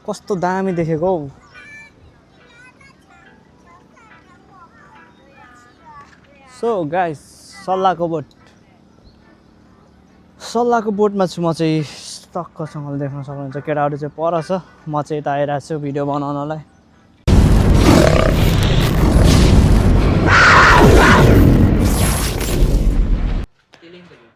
कस्तो दामी देखेको हौ। सो गाइस सल्लाहको बोटमा छु म चाहिँ। टक्कसँगले देख्न सक्नुहुन्छ केटाहरू चाहिँ पर छ, म चाहिँ यता आइरहेको छु भिडियो बनाउनलाई।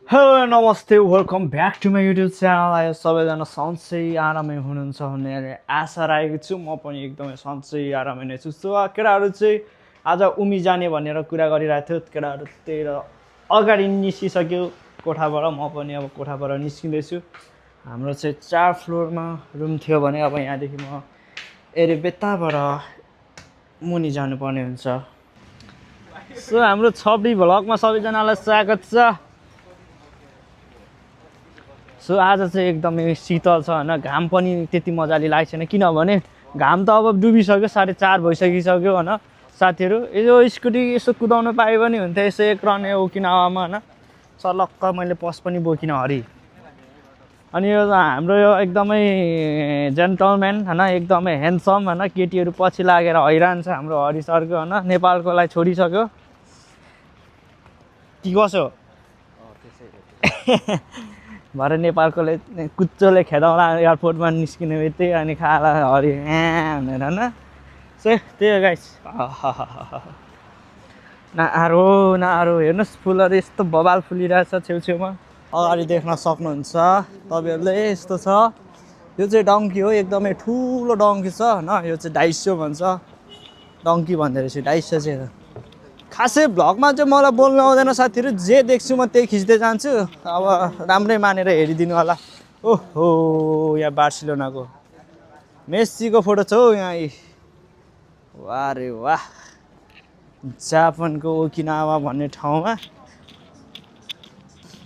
हेलो नमस्ते, welcome back to my YouTube channel. आयो सबैजना सन्चै आरामै हुनुहुन्छ भन्ने आशा राखेको छु। म पनि एकदमै सन्चै आरामै नै छु। सो केटाहरू चाहिँ आज उमी जाने भनेर कुरा गरिरहेको थियो। केटाहरू त्यही अगाडि निस्किसक्यो कोठाबाट, म पनि अब कोठाबाट निस्किँदैछु। हाम्रो चाहिँ 4 फ्लोरमा रुम थियो भने अब यहाँदेखि म एरिबेताबाट मुनि जानुपर्ने हुन्छ। सो हाम्रो छब्बी भ्लगमा सबैजनालाई स्वागत छ। सो आज चाहिँ एकदमै शीतल छ होइन, घाम पनि त्यति मजाले लागेको छैन किनभने घाम त अब डुबिसक्यो, 4:30 भइसकिसक्यो होइन। साथीहरू यो स्कुटी यसो कुदाउनु पायो भने हुन्थ्यो, यसो एक रन ओकिनावामा होइन। चलक्क मैले पस पनि बोकिनँ हरि। अनि यो हाम्रो यो एकदमै जेन्टलम्यान होइन, एकदमै ह्यान्डसम होइन, केटीहरू पछि लागेर हैरान छ हाम्रो हरि सरको होइन। नेपालकोलाई छोडिसक्यो कि कसो भरे नेपालकोले कुच्चोले खेदाउँला एयरपोर्टमा निस्किने बित्तिकै अनि खाला हरि भनेर होइन। सो त्यही हो गाइस। नआरो हेर्नुहोस् फुलहरू यस्तो बबाल फुलिरहेछ छेउछेउमा, अगाडि देख्न सक्नुहुन्छ तपाईँहरूले। यस्तो छ, यो चाहिँ डङ्की हो, एकदमै ठुलो डङ्की छ होइन। यो चाहिँ 250 भन्छ, डङ्की भन्दो रहेछ 250 चाहिँ। खासै भ्लगमा चाहिँ मलाई बोल्नु आउँदैन साथीहरू, जे देख्छु म त्यही खिच्दै जान्छु। अब राम्रै मानेर हेरिदिनु होला। ओहो यहाँ बार्सिलोनाको मेस्सीको फोटो छ हौ यहाँ। वाह रे वाह, जापानको ओकिनावा भन्ने ठाउँमा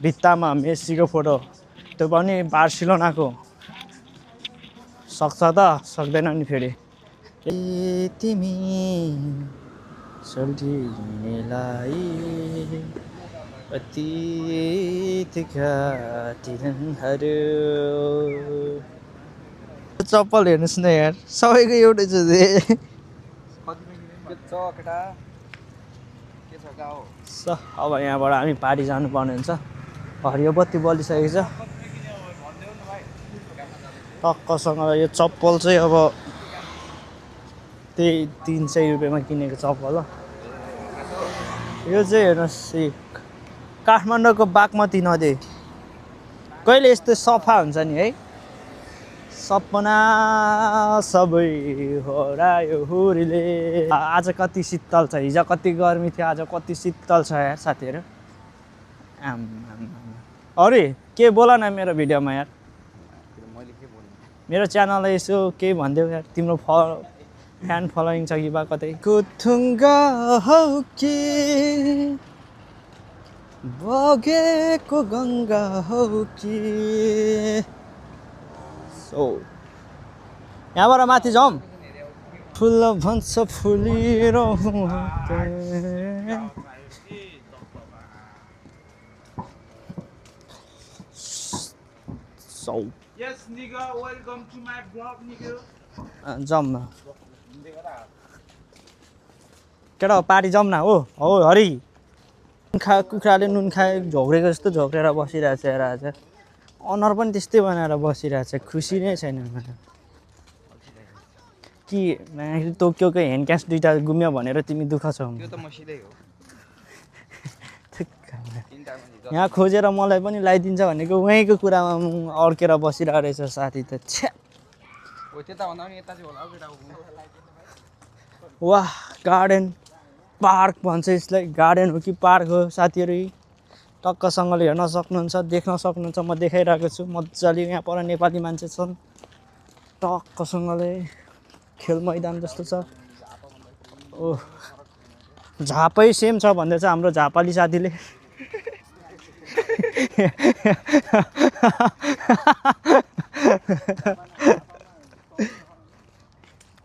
भित्तामा मेस्सीको फोटो, त्यो पनि बार्सिलोनाको। सक्छ त सक्दैन नि फेरि। ए तिमी सोल्टिनेलाई अतीतका दिनहरू। चप्पल हेर्नुहोस् न यार, सबैको एउटै छ। अब यहाँबाट हामी पारी जानुपर्ने हुन्छ। हरियो बत्ती बलिसकेको छ टक्कसँग। यो चप्पल चाहिँ अब त्यही 300 रुपियाँमा किनेको चप्पल हो। यो चाहिँ हेर्नुहोस् काठमाडौँको बागमती नदी कहिले यस्तो सफा हुन्छ नि है। सपना सबै हरायो हुरीले। आज कति शीतल छ, हिजो कति गर्मी थियो, आज कति शीतल छ यार साथीहरू। अरे के बोला न मेरो भिडियोमा यार, मेरो च्यानललाई यसो केही भनिदेऊ यार। तिम्रो फ्यान फलोइङ छ कि बा कतै। कुथुङ्गा हौ कि बगेको गङ्गा हौ कि। सो यहाँबाट माथि जाउँ। फुल भन्छ फुलिरहँ। So yes nigga, welcome to my vlog nigga. जाउँ न केटा पारी जाउँ न। हो हरि, कुखुराले नुन खाए झोक्रेको जस्तो झोक्रेर बसिरहेछ हेर। आज अनुहार पनि त्यस्तै बनाएर बसिरहेछ, खुसी नै छैन कि। टोकियोको ह्यान्ड क्यास 2टा गुम्यो भनेर तिमी दुःख छौ। यहाँ खोजेर मलाई पनि लगाइदिन्छ भनेको वहीँको कुरामा अड्केर बसिरहेको रहेछ साथी त। छ्या वाह, गार्डन पार्क भन्छ यसलाई। गार्डन हो कि पार्क हो साथीहरू, टक्कसँगले हेर्न सक्नुहुन्छ, देख्न सक्नुहुन्छ। म देखाइरहेको छु मजाले। यहाँ पर नेपाली मान्छे छन्, टक्कसँगले खेल मैदान जस्तो छ। ओह झापै सेम छ भन्दै छ हाम्रो झापाली साथीले।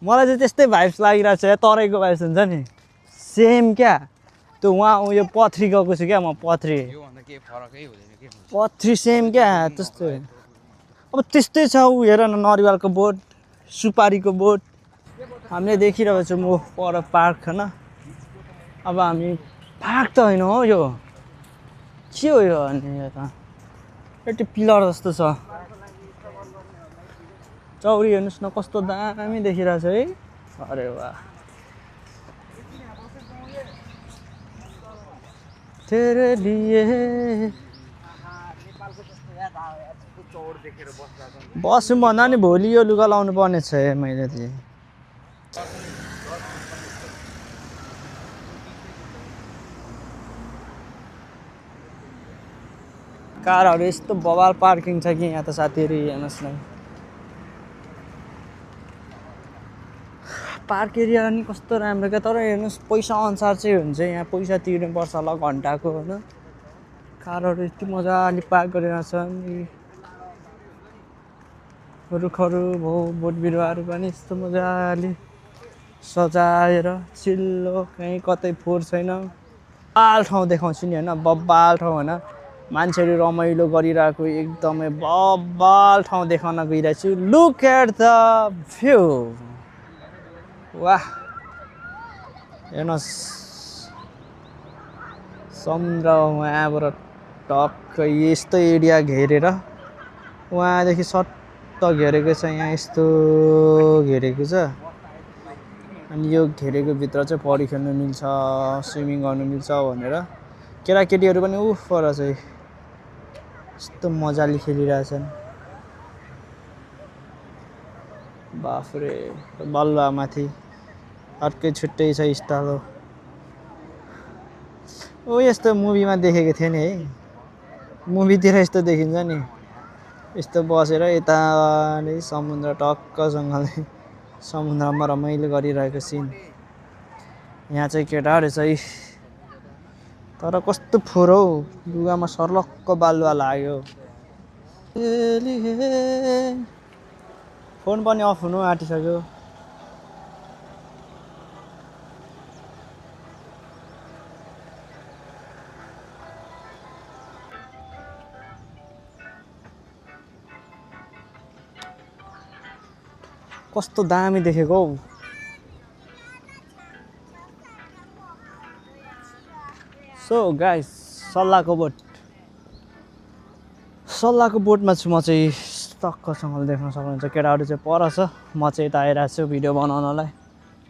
मलाई चाहिँ त्यस्तै भाइब्स लागिरहेको छ। तराईको भाइब्स हुन्छ नि सेम क्या। त्यो वहाँ यो पथरी गएको छु क्या म। पथरी सेम क्या त्यस्तो। अब त्यस्तै छ ऊ हेर न, नरिवलको बोट सुपारीको बोट हामीले देखिरहेको छौँ म पर पार्क होइन अब हामी पार्क त होइन हो यो के हो यो अनि यता एउटा पिलर जस्तो छ चौरी हेर्नुहोस् न कस्तो दामी देखिरहेको छ है अरे वाह तेरे लिए बसौँ भन्दा नि भोलि यो लुगा लाउनु पर्ने छ मैले चाहिँ कारहरू यस्तो बवाल पार्किङ छ कि यहाँ त साथीहरू हेर्नुहोस् न पार्क एरिया नि कस्तो राम्रो क्या तर हेर्नुहोस् पैसा अनुसार चाहिँ हुन्छ यहाँ पैसा तिर्नुपर्छ होला घन्टाको होइन कारहरू यति मजाले पार्क गरिरहेछन् रुखहरू भयो बोट बिरुवाहरू पनि यस्तो मजाले सजाएर चिल्लो कहीँ कतै फोहोर छैन बब्बाल ठाउँ देखाउँछु नि होइन बब्बाल ठाउँ होइन मान्छेहरू रमाइलो गरिरहेको एकदमै बब्बाल ठाउँ देखाउन गइरहेको छु लुक एट द भ्यू वाह हेर्नुहोस् समुद्र वहाँबाट टक्क यस्तो एरिया घेरेर वहाँदेखि सट्ट घेरेको छ यहाँ यस्तो घेरेको छ अनि यो घेरेको भित्र चाहिँ पौडी खेल्नु मिल्छ स्विमिङ गर्नु मिल्छ भनेर केटाकेटीहरू पनि उफ पर चाहिँ यस्तो मजाले खेलिरहेछन् बाफरे बल्लामाथि अर्कै छुट्टै छ स्टाइल हो यस्तो मुभीमा देखेको थिएँ नि है मुभीतिर यस्तो देखिन्छ नि यस्तो बसेर यता नै समुद्र टक्कसँगले समुद्रमा रमाइलो गरिरहेको सिन यहाँ चाहिँ केटाहरू चाहिँ तर कस्तो फोहोर हौ लुगामा सर्लक्क बालुवा लाग्यो फोन पनि अफ हुनु आँटिसक्यो कस्तो दामी देखेको हौ सो गाइस सल्लाहको बोटमा छु म चाहिँ टक्कसँगले देख्न सक्नुहुन्छ केटाहरू चाहिँ पर छ म चाहिँ यता आइरहेको छु भिडियो बनाउनलाई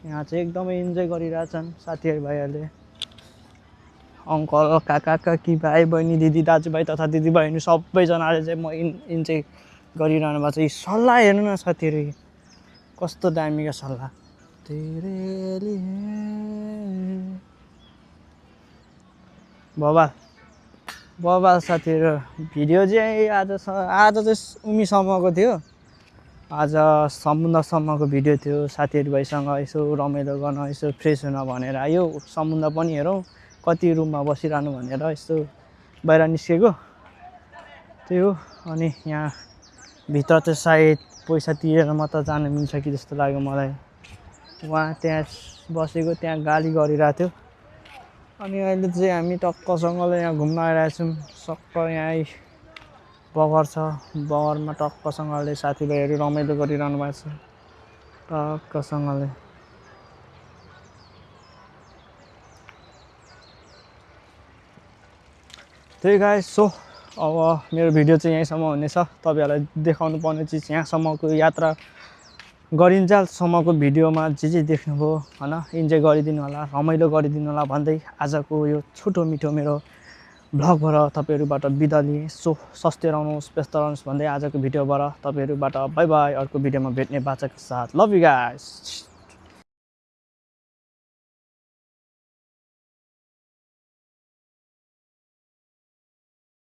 यहाँ चाहिँ एकदमै इन्जोय गरिरहेछन् साथीहरू भाइहरूले अङ्कल काका काकी भाइ बहिनी दिदी दाजुभाइ तथा दिदीबहिनी सबैजनाले चाहिँ म इन्जोय गरिरहनु भएको छ यी सल्लाह हेर्नु न साथीहरू कस्तो दामीको सल्लाह तेरे लिए बबाल साथीहरू भिडियो चाहिँ आज चाहिँ उमीसम्मको थियो आज समुद्रसम्मको भिडियो थियो साथीहरू भाइसँग यसो रमाइलो गर्न यसो फ्रेस हुन भनेर आयो समुद्र पनि हेरौँ कति रुममा बसिरहनु भनेर यस्तो बाहिर निस्केको त्यही हो अनि यहाँ भित्र चाहिँ सायद पैसा तिरेर मात्र जानु मिल्छ कि जस्तो लाग्यो मलाई उहाँ त्यहाँ बसेको त्यहाँ गाली गरिरहेको थियो अनि अहिले चाहिँ हामी टक्कसँगले यहाँ घुम्न आइरहेछौँ सक्क यहाँ बगर छ बगरमा टक्कसँगले साथीभाइहरू रमाइलो गरिरहनु भएको छ टक्कसँगले त्यही गाइस सो अब मेरो भिडियो चाहिँ यहीँसम्म हुनेछ तपाईँहरूलाई देखाउनु पर्ने चिज यहाँसम्मको यात्रा गरिन्जालसम्मको भिडियोमा जे देख्नुभयो होइन इन्जोय गरिदिनु होला रमाइलो गरिदिनु होला भन्दै आजको यो छोटो मिठो मेरो भ्लगबाट तपाईँहरूबाट बिदा लिएँ सो स्वस्थ रहनुहोस् व्यस्त रहनुहोस् भन्दै आजको भिडियोबाट तपाईँहरूबाट बाई बाई अर्को भिडियोमा भेट्ने बाचाको साथ लभ यु गाइस